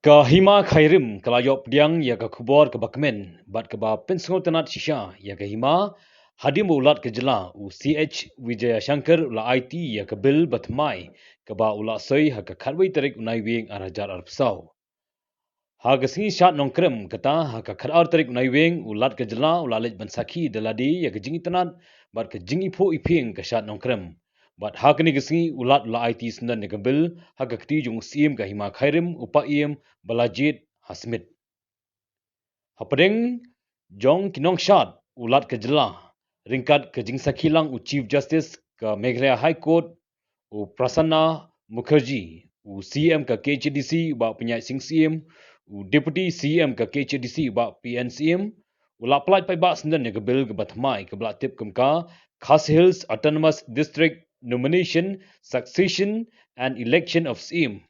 Kahima khairim kelayop diang ya ke kubor ke bakmen bat ke ba pensengot tenat shisha ya ke hima hadim ulat ke jela u CH Wijaya Shankar ula IT ya ke bil batmai ke ba ula soi ha ke kharwai tarik unai wing arajar arpsau. Ha ke singi syat nongkrem kata ha ke kharar tarik unai wing ulat ke jela ula lej bansaki deladi ya ke jingi tenat bat ke jingi po iping ke syat nongkrem. Bat ha kini kesingi ulat ula IT sendan ya ke bil ha ke keti jung sim kahima khairim upaim balajit hasmit. Hapadeng jong kinong syat ulat ke jela ringkat ke jingsakilang u Chief Justice ke Meghalaya High Court u Prasanna Mukherjee u CM ke KHDC ba penyai sing CM u Deputy CM ke KHDC ba PNCM ula pelaj pai ba sendan ke bil ke batmai ke bela tip kemka Khas Hills Autonomous District Nomination Succession and Election of CM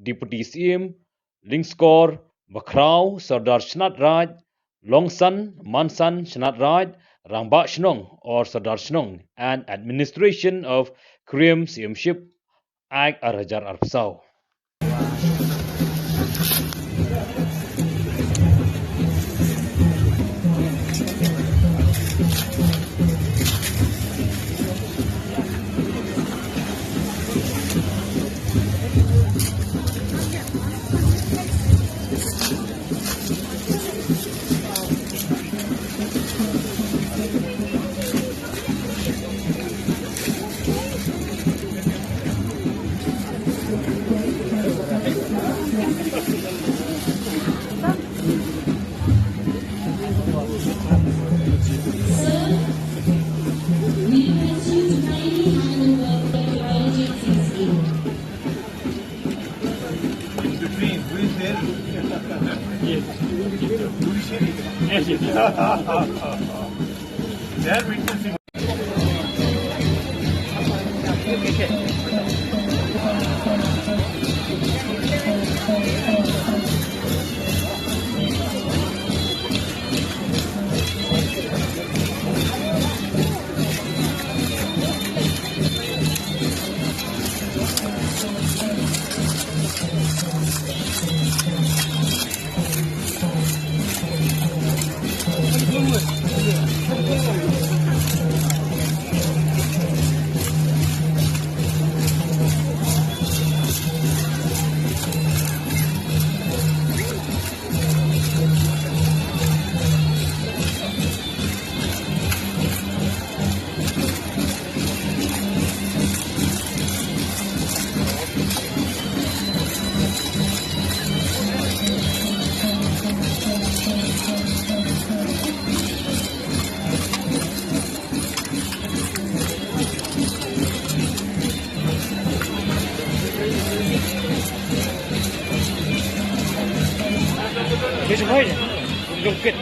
Deputy CM Lingskor Bakrau Sardar Shnat Raj Longsan Mansan Shnat Raj Rangba Shnong or Sardar Shnong and Administration of Kriam CMship Ag Arajar Arpsau. That witnessing. Here's a way. Go get.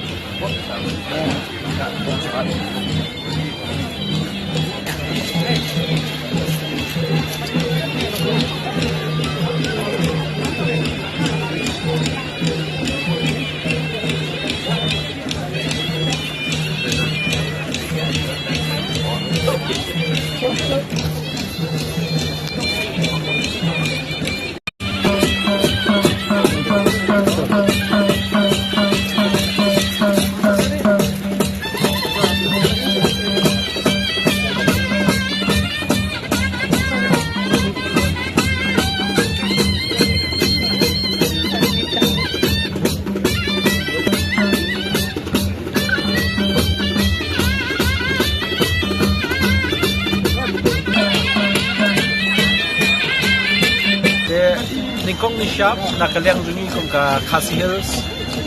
Ningkong ni Syap nakaliang dungi kong ka Khas Hills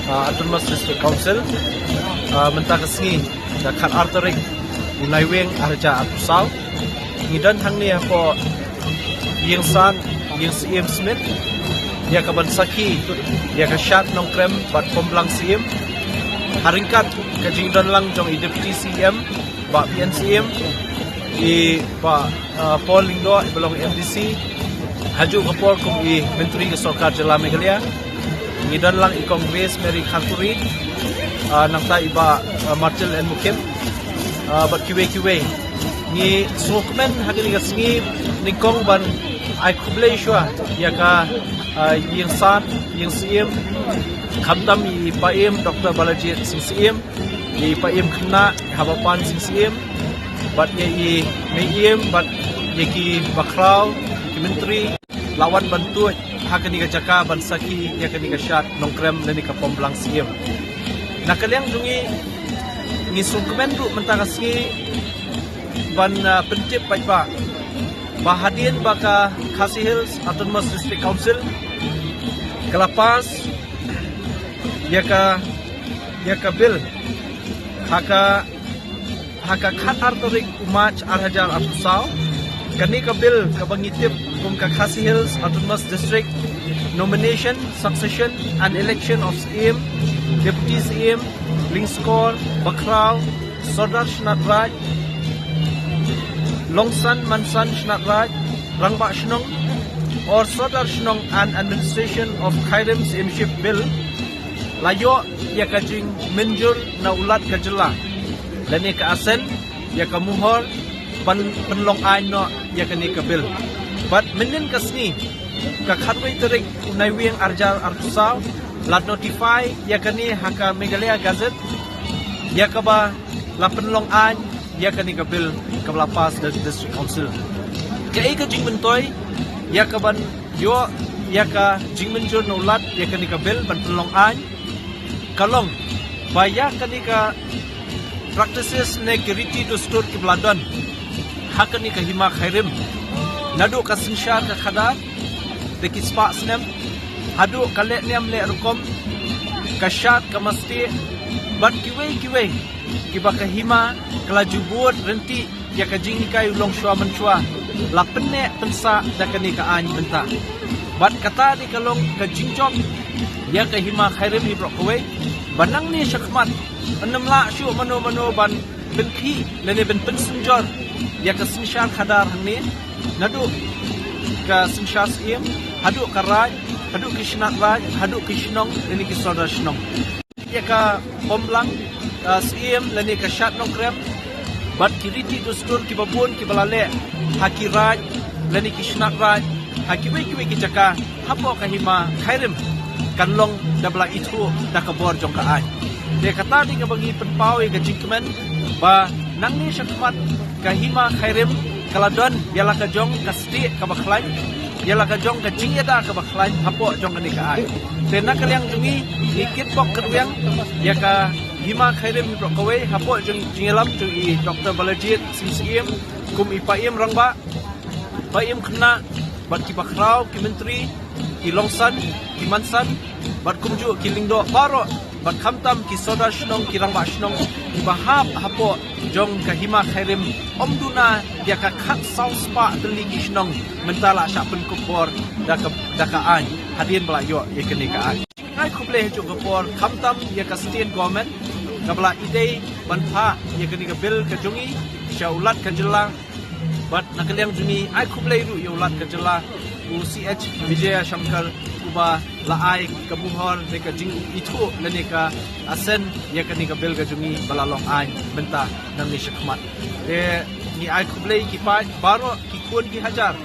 Autonomous District Council mentah kesengi da kat arterik unai weng arja atusau ngidan hang ni ako yang san yang CM Smith dia ka bansaki dia ka syat nong krem bat komplang CM haringkat ka jingdan lang jong Deputy CM ba PNCM i ba Paul Lingdo belong MDC haju kapor kong i Menteri Sarkar Jela Meghalaya ngidan lang i Congress Mary Khanturi nang ta iba Martel and Mukim bat kiwe ni sokmen hagin ga singi ningkong ban ai kublai shwa ya ka yang san yang sim khamtam i paim Dr. Balaji sing sim i paim khna habapan sing sim bat ye i meim bat ye ki bakrau ki menteri lawan bantu hakani ka jaka bansaki ya kani ka shat nongkrem nani ka pomblang sim nakaliang dungi ni sungkemen ru mentakasi ban pentip paipa bahadian baka Khasi Hills Autonomous District Council kelapas ya ka bil haka khat artorik umach arhajar atusau kani ka bil ka bangitip kum ka Khasi Hills Autonomous District nomination succession and election of CM deputy CM Lingskor Bakrau Sodar Shnatraj Longsan Mansan Shnatraj Rangba Shnong or Sodar Shnong and administration of Khairim CMship bill layo ya kajing menjur na ulat kajela lani ka asen ya ka muhor penlong ay no ya kani ka bill but menin kasni ka khatwai terik unai wieng arjar artusau lat notify ya kani haka Meghalaya Gazette ya ka ba la penlong ay ya kani ka bill ka lapas the district council ka ka jing mentoy ya ka ban yo ya ka jing menjur no ulat ya kani ka bill ban penlong ay kalong baya kani ka practices ne kiriti to store ki bladon hakani ka hima khairim nadu ka sinshar ka khadar de kispa snem hadu kale nem le rukom ka shat ka masti bat kiwe ki baka hima kala jubut renti ya ka jingi kai long shwa manchwa la penne pensa da kani ka an benta bat kata di kalong ka jingjom ya ka hima khairim hi brokwe banang ni syakmat enam la syu mano ban benki lene ben pensenjor ya ka sinshar khadar hangni nadu ka sinshar sim hadu ka raj hadu kishnat raj hadu kishnong lene ki sodar shnong ya ka pomblang sim lene ka shat nongkrem bat kiriti dustur ki babun ki balale haki raj lene kishnat raj haki we ki jaka hapo ka hima khairim kanlong dabla itu dakabor jong ka ai de kata di ka bagi penpau ka jingkemen ba nangni syakmat ka hima khairim kaladon yala ka jong ka sti ka bakhlai yala ka jong ka jingyada ka bakhlai hapo jong ka ni ka ai de nakaliang jungi ikit pok kerwiang ya ka hima khairim prokawe hapo jong jingelam tu i Dr. Balaji sim kum ipaim rangba paim khna bat ki bakrau ki menteri ki longsan ki mansan bat kumju ki lingdo baro bat khamtam ki soda shnong ki rangba shnong ki bahap hapo jong ka hima khairim omduna dia ka khat sau spa deli ki shnong mentala sha pen kupor daka an hadin bla yo ye kene ka an ai kuble ju kupor khamtam ye ka state government kabla ide banpha ye kene ka bill ka jungi shaulat ka jela bat nakaliang jungi ai kuble ru ye ulat ka jela CH Vijaya Shankar uba laai kamuhor neka jing itu leneka asen ya kanika belga jungi balalong ai benta nang ni syakmat ni ai kublai ki pa baro ki kun ki hajar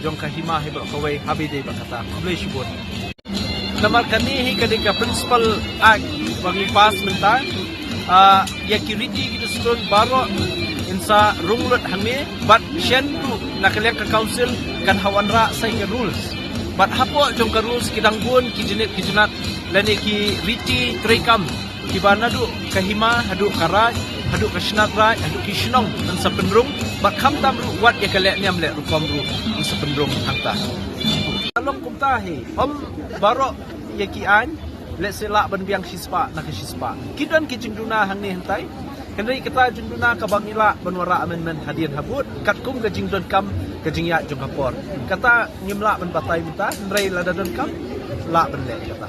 jong ka hima hebro kawai habide bakata kublai shibon namar kani hi kanika principal ai bagi pas benta ya kiriti ki stone baro insa runglut hame bat shen tu nakaliak ka council kan hawanra sai ka rules bat hapo jong ka rules kidang bun ki jinat lani ki riti trekam ki banadu ka hima hadu karaj hadu ka shnat raj hadu ki shnong dan sapenrung bat kham tam ru wat ya kale niam le rukom ru sapenrung hangta along kumta hi om baro ya ki an le sela ban biang sispa nak sispa kidan ki jingduna hang ni hantai kenai kata jinduna ka bangila banwara amendment hadian habut katkum ka jingdon kam ka jingya jong kapor kata nyimla ban batai minta nrei la dadon kam la ban le kata